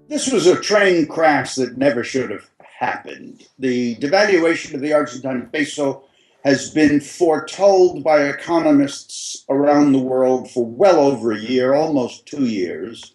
This was a train crash that never should have happened. The devaluation of the Argentine peso has been foretold by economists around the world for well over a year, almost 2 years.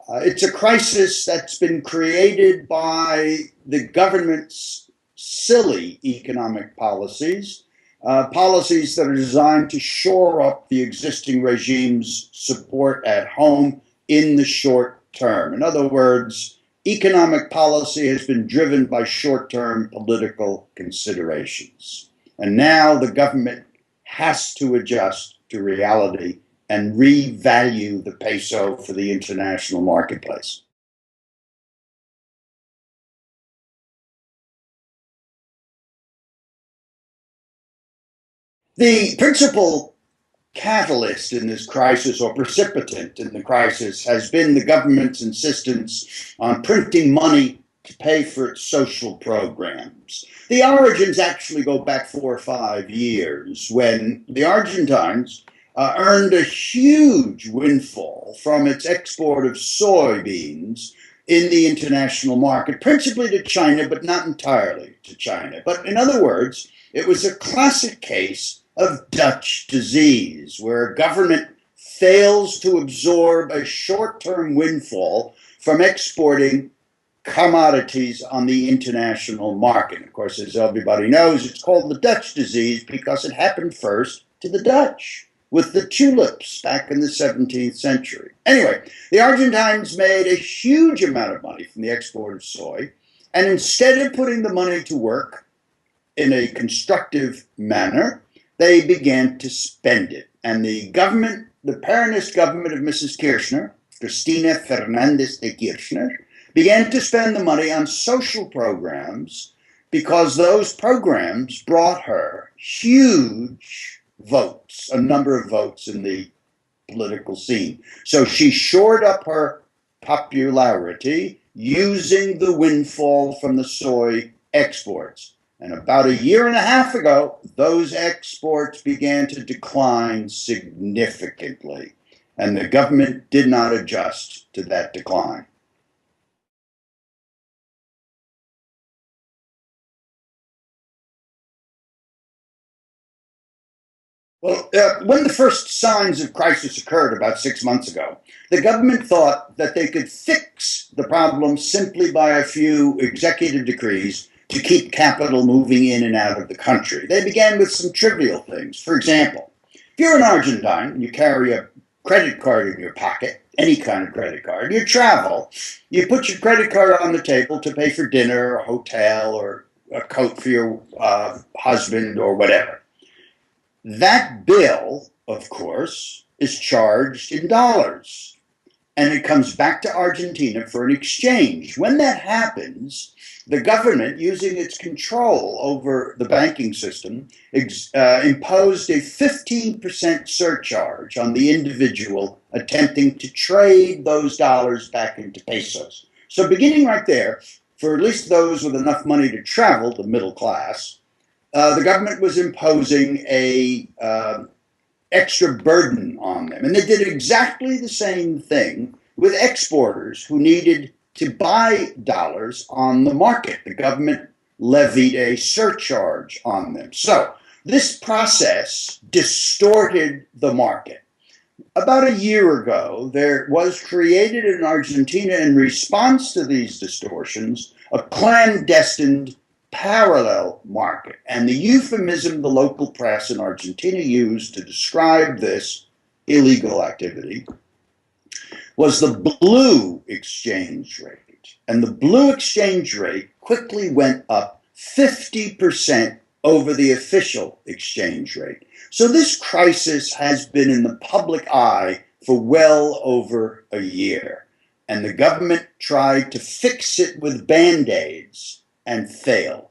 It's a crisis that's been created by the government's silly economic policies, policies that are designed to shore up the existing regime's support at home in the short term. In other words, economic policy has been driven by short term political considerations. And now the government has to adjust to reality and revalue the peso for the international marketplace. The principal catalyst in this crisis, or precipitant in the crisis, has been the government's insistence on printing money to pay for its social programs. The origins actually go back 4 or 5 years when the Argentines earned a huge windfall from its export of soybeans in the international market, principally to China, but not entirely to China. But in other words, it was a classic case of Dutch disease, where a government fails to absorb a short-term windfall from exporting commodities on the international market. Of course, as everybody knows, it's called the Dutch disease because it happened first to the Dutch with the tulips back in the 17th century. Anyway, the Argentines made a huge amount of money from the export of soy, and instead of putting the money to work in a constructive manner, they began to spend it. And the government, the Peronist government of Mrs. Kirchner, Cristina Fernandez de Kirchner, began to spend the money on social programs because those programs brought her huge votes, a number of votes in the political scene. So she shored up her popularity using the windfall from the soy exports. And about a year and a half ago, those exports began to decline significantly, and the government did not adjust to that decline. Well, when the first signs of crisis occurred about 6 months ago, the government thought that they could fix the problem simply by a few executive decrees to keep capital moving in and out of the country. They began with some trivial things. For example, if you're an Argentine and you carry a credit card in your pocket, any kind of credit card, you travel, you put your credit card on the table to pay for dinner, a hotel, or a coat for your husband, or whatever. That bill, of course, is charged in dollars, and it comes back to Argentina for an exchange. When that happens, the government, using its control over the banking system, imposed a 15% surcharge on the individual attempting to trade those dollars back into pesos. So beginning right there, for at least those with enough money to travel, the middle class, the government was imposing a extra burden on them. And they did exactly the same thing with exporters who needed to buy dollars on the market. The government levied a surcharge on them. So this process distorted the market. About a year ago, there was created in Argentina, in response to these distortions, a clandestine parallel market. And the euphemism the local press in Argentina used to describe this illegal activity was the blue exchange rate. And the blue exchange rate quickly went up 50% over the official exchange rate. So this crisis has been in the public eye for well over a year. And the government tried to fix it with Band-Aids and failed.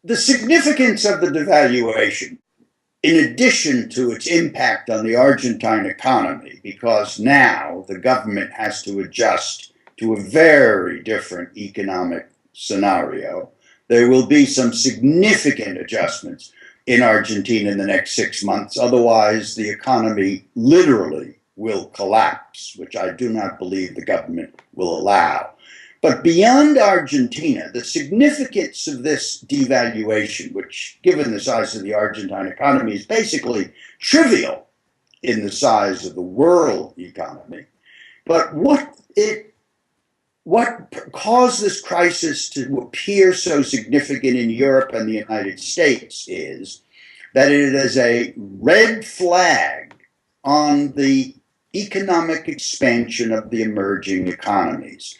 The significance of the devaluation, in addition to its impact on the Argentine economy, because now the government has to adjust to a very different economic scenario, there will be some significant adjustments. in Argentina in the next 6 months. Otherwise, the economy literally will collapse, which I do not believe the government will allow. But beyond Argentina, the significance of this devaluation, which, given the size of the Argentine economy, is basically trivial in the size of the world economy. But what caused this crisis to appear so significant in Europe and the United States is that it is a red flag on the economic expansion of the emerging economies.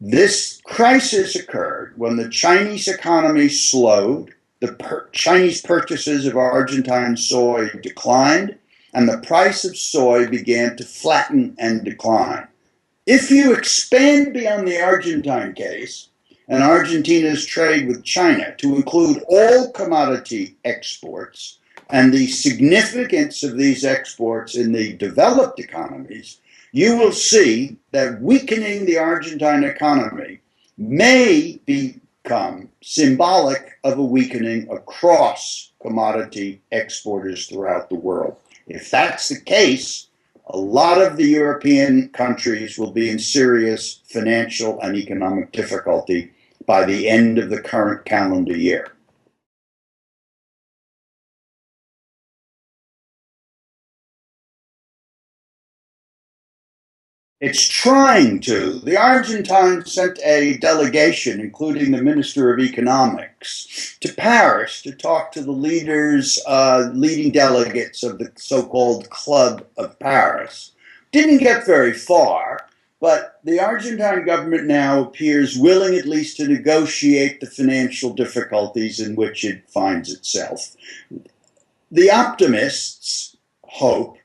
This crisis occurred when the Chinese economy slowed, the Chinese purchases of Argentine soy declined, and the price of soy began to flatten and decline. If you expand beyond the Argentine case and Argentina's trade with China to include all commodity exports and the significance of these exports in the developed economies, you will see that weakening the Argentine economy may become symbolic of a weakening across commodity exporters throughout the world. If that's the case, a lot of the European countries will be in serious financial and economic difficulty by the end of the current calendar year. It's trying to. The Argentines sent a delegation, including the Minister of Economics, to Paris to talk to the leading delegates of the so-called Club of Paris. Didn't get very far, but the Argentine government now appears willing at least to negotiate the financial difficulties in which it finds itself. The optimists hope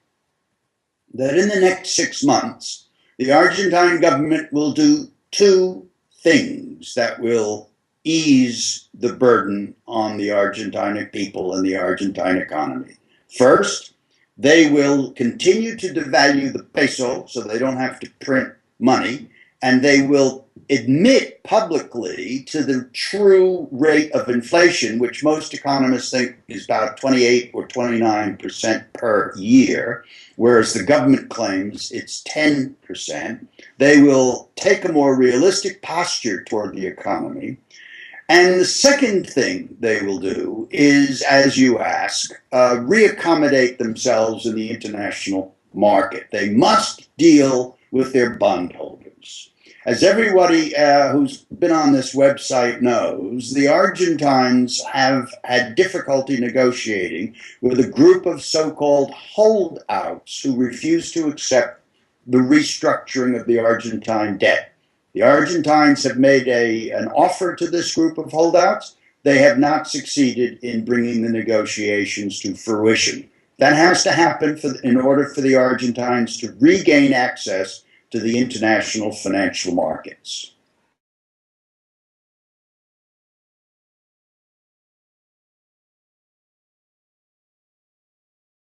that in the next 6 months, the Argentine government will do two things that will ease the burden on the Argentine people and the Argentine economy. First, they will continue to devalue the peso so they don't have to print money, and they will admit publicly to the true rate of inflation, which most economists think is about 28 or 29% per year, whereas the government claims it's 10%. They will take a more realistic posture toward the economy. And the second thing they will do is, as you ask, reaccommodate themselves in the international market. They must deal with their bondholders. As everybody who's been on this website knows, the Argentines have had difficulty negotiating with a group of so-called holdouts who refuse to accept the restructuring of the Argentine debt. The Argentines have made an offer to this group of holdouts. They have not succeeded in bringing the negotiations to fruition. That has to happen in order for the Argentines to regain access to the international financial markets.